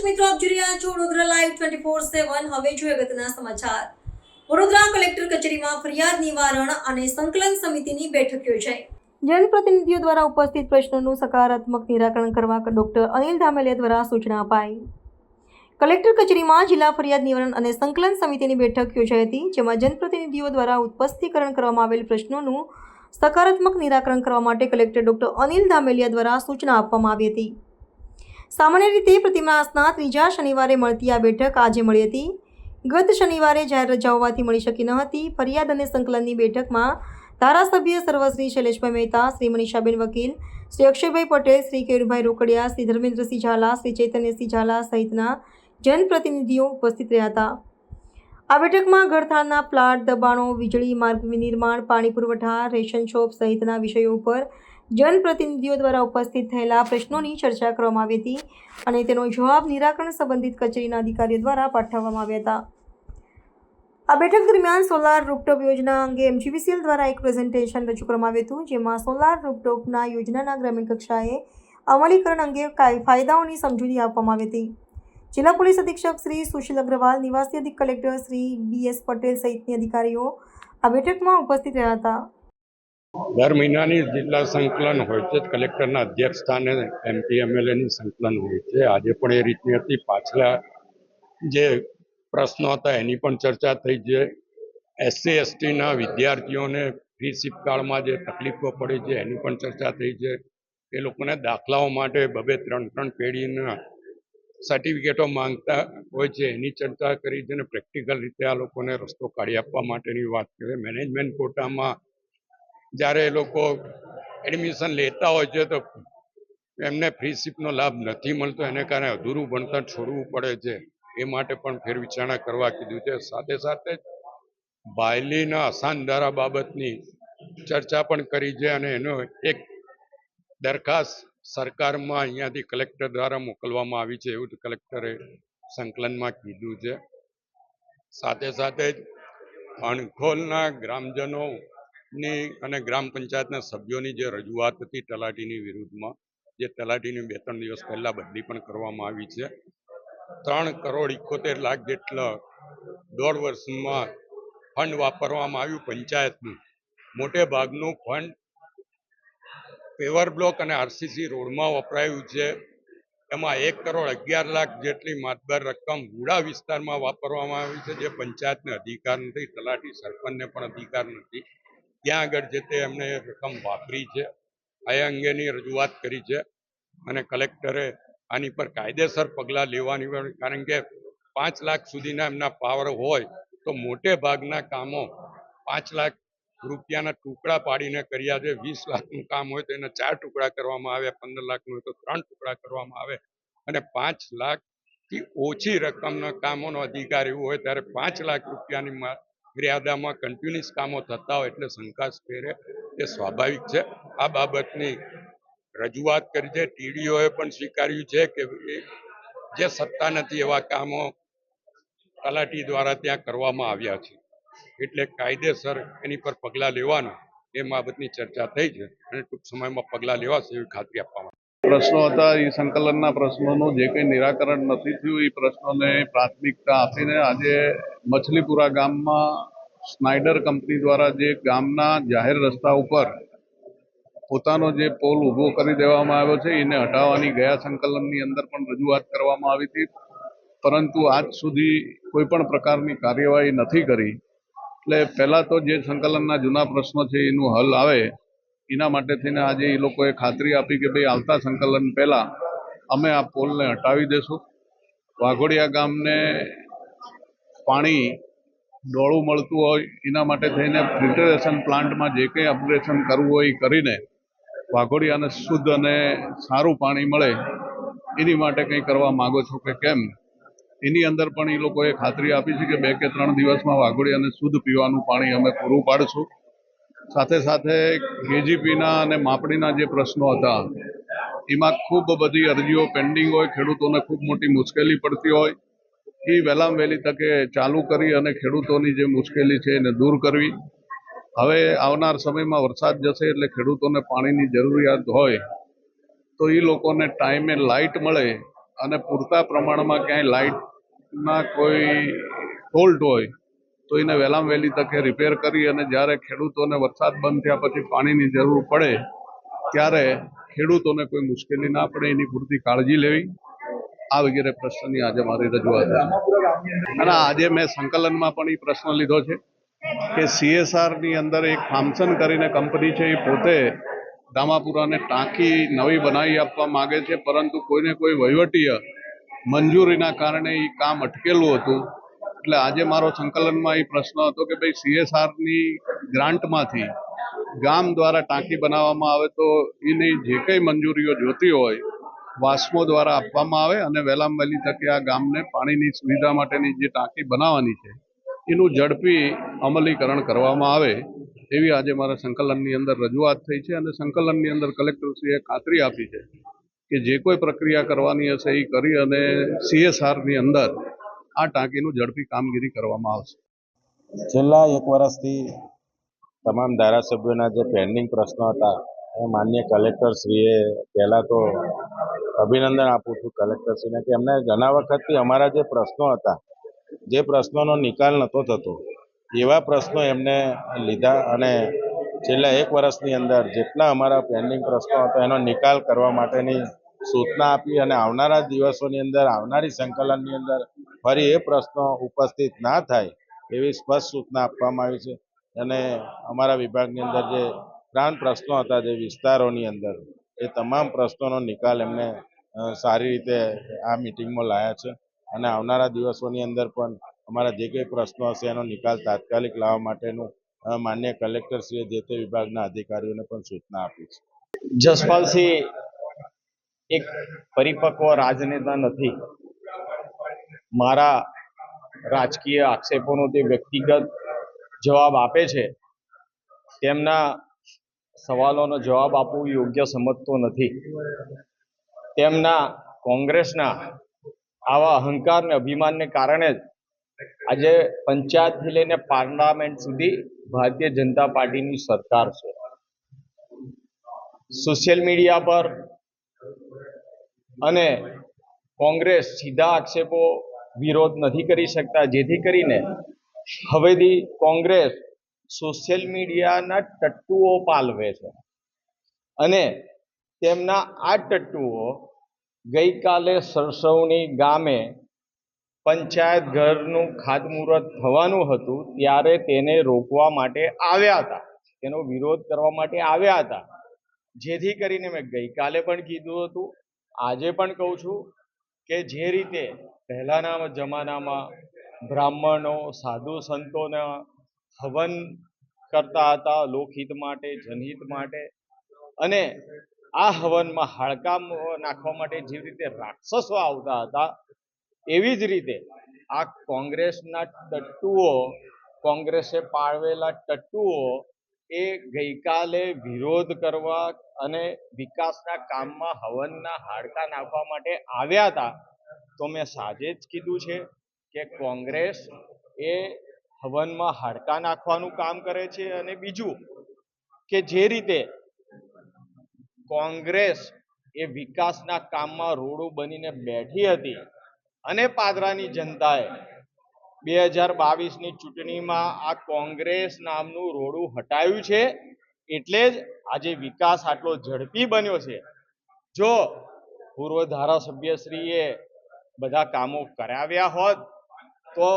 મિત્રો, આપ જોઈ રહ્યા છો વડોદરા લાઈવ 24/7. હવે જોઈએ અગત્યના સમાચાર. વડોદરા કલેક્ટર કચેરીમાં ફરિયાદ નિવારણ અને સંકલન સમિતિની બેઠક યોજાઈ. જનપ્રતિનિધિઓ દ્વારા ઉપસ્થિત પ્રશ્નોનું સકારાત્મક નિરાકરણ કરવા ડોક્ટર અનિલ ધામેલિયા દ્વારા સૂચના અપાઈ. કલેક્ટર કચેરીમાં જિલ્લા ફરિયાદ નિવારણ અને સંકલન સમિતિની બેઠક યોજાઈ હતી, જેમાં જનપ્રતિનિધિઓ દ્વારા ઉપસ્થિતિકરણ કરવામાં આવેલ પ્રશ્નોનું સકારાત્મક નિરાકરણ કરવા માટે કલેક્ટર ડોક્ટર અનિલ ધામેલિયા દ્વારા સૂચના આપવામાં આવી હતી. સામાન્ય રીતે પ્રતિ માસના ત્રીજા શનિવારે મળતી આ બેઠક આજે મળી હતી. ગત શનિવારે જાહેર રજા હોવાથી મળી શકી ન હતી. ફરિયાદ અને સંકલનની બેઠકમાં ધારાસભ્ય સર્વશ્રી શૈલેષભાઈ મહેતા, શ્રી મનીષાબેન વકીલ, શ્રી અક્ષયભાઈ પટેલ, શ્રી કેયુરભાઈ રોકડિયા, શ્રી ધર્મેન્દ્રસિંહ ઝાલા, શ્રી ચૈતન્યસિંહ ઝાલા સહિતના જનપ્રતિનિધિઓ ઉપસ્થિત રહ્યા હતા. આ બેઠકમાં ઘરથાળના પ્લાટ, દબાણો, વીજળી, માર્ગ નિર્માણ, પાણી પુરવઠા, રેશન શોપ સહિતના વિષયો ઉપર જનપ્રતિનિધિઓ દ્વારા ઉપસ્થિત થયેલા પ્રશ્નોની ચર્ચા કરવામાં આવી હતી અને તેનો જવાબ નિરાકરણ સંબંધિત કચેરીના અધિકારીઓ દ્વારા પાઠવવામાં આવ્યા હતા. આ બેઠક દરમિયાન સોલાર રૂફટોપ યોજના અંગે MGVCL દ્વારા એક પ્રેઝન્ટેશન રજૂ કરવામાં આવ્યું હતું, જેમાં સોલાર રૂફટોપના યોજનાના ગ્રામીણ કક્ષાએ અમલીકરણ અંગે ફાયદાઓની સમજૂતી આપવામાં આવી હતી. જિલ્લા પોલીસ અધિક્ષક શ્રી સુશીલ અગ્રવાલ, નિવાસી અધિક કલેક્ટર શ્રી BS પટેલ સહિતની અધિકારીઓ આ બેઠકમાં ઉપસ્થિત રહ્યા હતા. દર મહિનાની જિલ્લા સંકલન હોય છે, કલેક્ટરના અધ્યક્ષ સ્થાને MP MLAની સંકલન હોય છે. આજે પણ એ રીતની હતી. પાછલા જે પ્રશ્નો હતા એની પણ ચર્ચા થઈ છે. SC/STના વિદ્યાર્થીઓને ફ્રી શિપકાળમાં જે તકલીફો પડે છે એની પણ ચર્ચા થઈ છે. એ લોકોને દાખલાઓ માટે 2-3 પેઢીના સર્ટિફિકેટો માંગતા હોય છે એની ચર્ચા કરી છે અને પ્રેક્ટિકલ રીતે આ લોકોને રસ્તો કાઢી આપવા માટેની વાત કરી. મેનેજમેન્ટ કોટામાં જ્યારે એ લોકો એડમિશન લેતા હોય છે તો એમને ફ્રી શિપનો લાભ નથી મળતો, એને કારણે અધૂરું ભણતર છોડવું પડે છે. એ માટે પણ ફેરવિચારણા કરવા કીધું છે. સાથે સાથે બાયલીના અસાનધારા બાબતની ચર્ચા પણ કરી છે અને એનો એક દરખાસ્ત સરકારમાં અહીંયાથી કલેક્ટર દ્વારા મોકલવામાં આવી છે એવું કલેક્ટરે સંકલનમાં કીધું છે. સાથે સાથે જ અણખોલના ગ્રામજનો ની અને ગ્રામ પંચાયતના સભ્યોની જે રજૂઆત હતી તલાટીની વિરુદ્ધમાં, જે તલાટીની 2-3 દિવસ પહેલા બદલી પણ કરવામાં આવી છે. 3,71,00,000 જેટલા 1.5 વર્ષમાં ફંડ વાપરવામાં આવ્યું પંચાયતનું. મોટે ભાગનું ફંડ પેવર બ્લોક અને RCC રોડમાં વપરાયું છે. એમાં 1,11,00,000 જેટલી માતબર રકમ ગુડા વિસ્તારમાં વાપરવામાં આવી છે, જે પંચાયતને અધિકાર નથી, તલાટી સરપંચને પણ અધિકાર નથી. ત્યાં આગળ જે તે એમને રકમ વાપરી છે. આ અંગેની રજૂઆત કરી છે અને કલેક્ટરે આની પર કાયદેસર પગલાં લેવાની હોય, કારણ કે 5 લાખ સુધીના એમના પાવર હોય તો મોટે ભાગના કામો 5 લાખ રૂપિયાના ટુકડા પાડીને કર્યા છે. 20 લાખનું કામ હોય તો એના 4 ટુકડા કરવામાં આવે, 15 લાખનું હોય તો 3 ટુકડા કરવામાં આવે અને 5 લાખથી ઓછી રકમના કામોનો અધિકાર એવો હોય ત્યારે 5 લાખ રૂપિયાની મર્યાદામાં કન્ટિન્યુઅસ કામો થતા હોય એટલે શંકાસ્પદ એ સ્વાભાવિક છે. આ બાબતની રજૂઆત કરી છે. TDOએ પણ સ્વીકાર્યું છે કે જે સત્તા નથી એવા કામો તલાટી દ્વારા ત્યાં કરવામાં આવ્યા છે, એટલે કાયદેસર એની પર પગલાં લેવાનું એ બાબતની ચર્ચા થઈ છે અને ટૂંક સમયમાં પગલાં લેવાશે એવી ખાતરી આપવામાં. પ્રશ્નો હતા એ સંકલનના પ્રશ્નોનું જે કંઈ નિરાકરણ નથી થયું એ પ્રશ્નોને પ્રાથમિકતા આપીને આજે મછલીપુરા ગામમાં સ્નાઇડર કંપની દ્વારા જે ગામના જાહેર રસ્તા ઉપર પોતાનો જે પોલ ઊભો કરી દેવામાં આવ્યો છે એને હટાવવાની ગયા સંકલનની અંદર પણ રજૂઆત કરવામાં આવી હતી, પરંતુ આજ સુધી કોઈ પણ પ્રકારની કાર્યવાહી નથી કરી. એટલે પહેલાં તો જે સંકલનના જૂના પ્રશ્નો છે એનું હલ આવે એના માટે થઈને આજે એ લોકોએ ખાતરી આપી કે ભાઈ આવતા સંકલન પહેલાં અમે આ પોલને હટાવી દેશું. વાઘોડિયા ગામને પાણી ડોળું મળતું હોય એના માટે થઈને ફિલ્ટરેશન પ્લાન્ટમાં જે કંઈ અપગ્રેડેશન કરવું હોય એ કરીને વાઘોડિયાને શુદ્ધ અને સારું પાણી મળે એની માટે કંઈ કરવા માગો છો કે કેમ, એની અંદર પણ એ લોકોએ ખાતરી આપી છે કે 2 કે 3 દિવસમાં વાઘોડિયાને શુદ્ધ પીવાનું પાણી અમે પૂરું પાડશું. સાથે સાથે KGPના અને માપણીના જે પ્રશ્નો હતા એમાં ખૂબ બધી અરજીઓ પેન્ડિંગ હોય, ખેડૂતોને ખૂબ મોટી મુશ્કેલી પડતી હોય, એ વહેલામાં વહેલી તકે ચાલુ કરી અને ખેડૂતોની જે મુશ્કેલી છે એને દૂર કરવી. હવે આવનાર સમયમાં વરસાદ જશે એટલે ખેડૂતોને પાણીની જરૂરિયાત હોય તો એ લોકોને ટાઈમે લાઇટ મળે અને પૂરતા પ્રમાણમાં ક્યાંય લાઇટના કોઈ ફોલ્ટ હોય તો એને વહેલામાં વહેલી તકે રિપેર કરી અને જ્યારે ખેડૂતોને વરસાદ બંધ થયા પછી પાણીની જરૂર પડે ત્યારે ખેડૂતોને કોઈ મુશ્કેલી ના પડે એની પૂરતી કાળજી લેવી, આ વગેરે પ્રશ્નની આજે મારી રજૂઆત છે. અને આજે મેં સંકલનમાં પણ એ પ્રશ્ન લીધો છે કે CSRની અંદર એક થામસન કરીને કંપની છે, એ પોતે દામાપુરાને ટાંકી નવી બનાવી આપવા માગે છે, પરંતુ કોઈને કોઈ વહીવટીય મંજૂરીના કારણે એ કામ અટકેલું હતું. એટલે આજે મારો સંકલનમાં એ પ્રશ્ન હતો કે ભાઈ CSRની ગ્રાન્ટમાંથી ગામ દ્વારા ટાંકી બનાવવામાં આવે તો એની જે કંઈ મંજૂરીઓ જોતી હોય વાસ્મો દ્વારા આપવામાં આવે અને વહેલામાં વહેલી તકે આ ગામને પાણીની સુવિધા માટેની જે ટાંકી બનાવવાની છે એનું ઝડપી અમલીકરણ કરવામાં આવે એવી આજે મારા સંકલનની અંદર રજૂઆત થઈ છે. અને સંકલનની અંદર કલેક્ટરશ્રીએ ખાતરી આપી છે કે જે કોઈ પ્રક્રિયા કરવાની હશે એ કરી અને CSRની અંદર આ ટાંકીનું ઝડપી કામગીરી કરવામાં આવશે. છેલ્લા 1 વર્ષથી તમામ ધારાસભ્યોના જે પેન્ડિંગ પ્રશ્નો હતા એ માનનીય કલેક્ટરશ્રીએ પહેલાં તો અભિનંદન આપું છું કલેક્ટરશ્રીને કે એમને ઘણા વખતથી અમારા જે પ્રશ્નો હતા, જે પ્રશ્નોનો નિકાલ નહોતો થતો એવા પ્રશ્નો એમને લીધા અને છેલ્લા 1 વર્ષની અંદર જેટલા અમારા પેન્ડિંગ પ્રશ્નો હતા એનો નિકાલ કરવા માટેની સૂચના આપી અને આવનારા દિવસોની અંદર આવનારી સંકલનની અંદર ફરી એ પ્રશ્નો ઉપસ્થિત ના થાય એવી સ્પષ્ટ સૂચના આપવામાં આવી છે. અને અમારા વિભાગની અંદર જે 3 પ્રશ્નો હતા જે વિસ્તારોની અંદર એ તમામ પ્રશ્નોનો નિકાલ એમને સારી રીતે આ મિટિંગમાં લાયા છે અને આવનારા દિવસોની અંદર પણ અમારા જે કંઈ પ્રશ્નો હશે એનો નિકાલ તાત્કાલિક લાવવા માટેનું માનનીય કલેક્ટરશ્રીએ જે તે વિભાગના અધિકારીઓને પણ સૂચના આપી છે. જસપાલસિંહ એક પરિપક્વ રાજનેતા નથી. મારા રાજકીય આક્ષેપોનો તે વ્યક્તિગત જવાબ આપે છે, તેમના સવાલોનો જવાબ આપવું યોગ્ય સમજતો નથી. તેમના કોંગ્રેસના આવા અહંકાર અને અભિમાનને કારણે જ આજે પંચાયતથી લઈને પાર્લામેન્ટ સુધી ભારતીય જનતા પાર્ટીની સરકાર છે. સોશિયલ મીડિયા પર અને કોંગ્રેસ સીધા આક્ષેપો વિરોધ નથી કરી શકતા, જેથી કરીને હવેથી કોંગ્રેસ સોશિયલ મીડિયાના ટટ્ટુઓ પાલવે છે અને તેમના આ ટટ્ટુઓ ગઈકાલે સરસવણી ગામે પંચાયત ઘરનું ખાતમુહૂર્ત થવાનું હતું ત્યારે તેને રોકવા માટે આવ્યા હતા, તેનો વિરોધ કરવા માટે આવ્યા હતા. જેથી કરીને મેં ગઈકાલે પણ કીધું હતું, આજે પણ કહું છું કે જે રીતે પહેલાના જમાનામાં બ્રાહ્મણો સાધુ સંતોના હવન કરતા હતા લોકહિત માટે, જનહિત માટે, અને આ હવનમાં હાડકા નાખવા માટે જે રીતે રાક્ષસો આવતા હતા એવી જ રીતે આ કોંગ્રેસના ટટ્ટુઓ, કોંગ્રેસે પાળવેલા ટટ્ટુઓ એ ગઈકાલે વિરોધ કરવા અને વિકાસના કામમાં હવનના હાડકા નાખવા માટે આવ્યા હતા. તો મેં સાંજે જ કીધું છે કે કોંગ્રેસ એ હવનમાં હાડકા નાખવાનું કામ કરે છે. અને બીજું કે જે રીતે કોંગ્રેસ એ વિકાસના કામમાં રોડું બનીને બેઠી હતી અને પાદરાની જનતાએ 2022ની ચૂંટણીમાં આ કોંગ્રેસ નામનું રોડું હટાવ્યું છે, એટલે જ આજે વિકાસ આટલો ઝડપી બન્યો છે. જો પૂર્વ ધારાસભ્યશ્રીએ બધા કામો કરાવ્યા હોત તો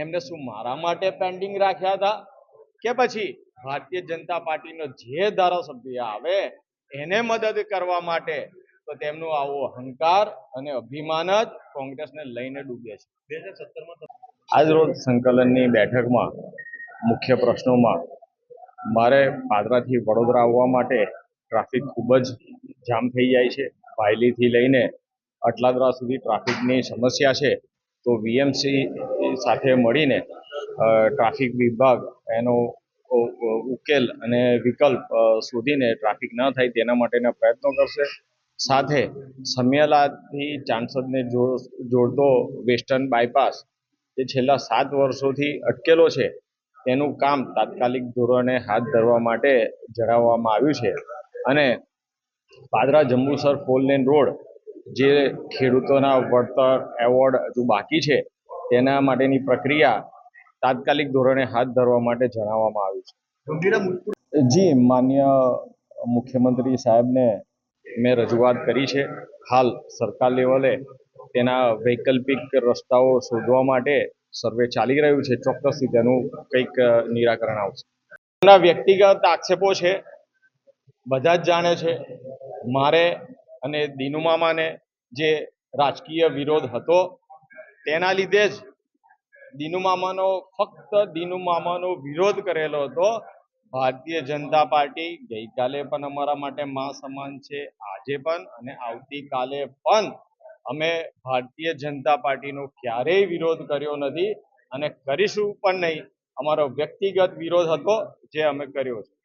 એમને શું મારા માટે પેન્ડિંગ રાખ્યા હતા કે પછી ભારતીય જનતા પાર્ટીનો જે ધારાસભ્ય આવે એને મદદ કરવા માટે? તો તેમનું આવો અહંકાર અને અભિમાન જ કોંગ્રેસને લઈને ડૂબે છે. 2017માં આજ રોજ સંકલનની બેઠકમાં મુખ્ય પ્રશ્નોમાં મારે પાદરાથી વડોદરા આવવા માટે ટ્રાફિક ખૂબ જ જામ થઈ જાય છે. ભાયલીથી લઈને અટલાદરા સુધી ટ્રાફિકની સમસ્યા છે. તો VMC સાથે મળીને ટ્રાફિક વિભાગ એનો ઉકેલ અને વિકલ્પ શોધીને ટ્રાફિક ન થાય તેના માટેના પ્રયત્નો કરશે. સાથે સમિયાલાથી ચાંસદને જોડતો વેસ્ટર્ન બાયપાસ જે છેલ્લા 7 વર્ષોથી અટકેલો છે તેનું કામ તાત્કાલિક ધોરણે હાથ ધરવા માટે જણાવવામાં આવ્યું છે. અને પાદરા જંબુસર 4 લેન રોડ જે ખેડૂતોના વળતર એવોર્ડ હજુ બાકી છે તેના માટેની પ્રક્રિયા તાત્કાલિક ધોરણે હાથ ધરવા માટે જણાવવામાં આવ્યું છે. જી, માન્ય મુખ્યમંત્રી સાહેબને મેં રજૂઆત કરી છે. હાલ સરકાર લેવલે તેના વૈકલ્પિક રસ્તાઓ શોધવા માટે સર્વે ચાલી રહ્યું છે. ચોક્કસથી તેનું કંઈક નિરાકરણ આવશે. એમના વ્યક્તિગત આક્ષેપો છે, બધા જ જાણે છે. મારે અને દીનુ મામાને જે રાજકીય વિરોધ હતો તેના લીધે જ ફક્ત દીનુ મામાનો વિરોધ કરેલો હતો. ભારતીય જનતા પાર્ટી ગઈકાલે પણ અમારા માટે મા સમાન છે, આજે પણ અને આવતીકાલે પણ અમે ભારતીય જનતા પાર્ટીનો ક્યારેય વિરોધ કર્યો નથી અને કરીશું પણ નહીં. અમારો વ્યક્તિગત વિરોધ હતો જે અમે કર્યો છે.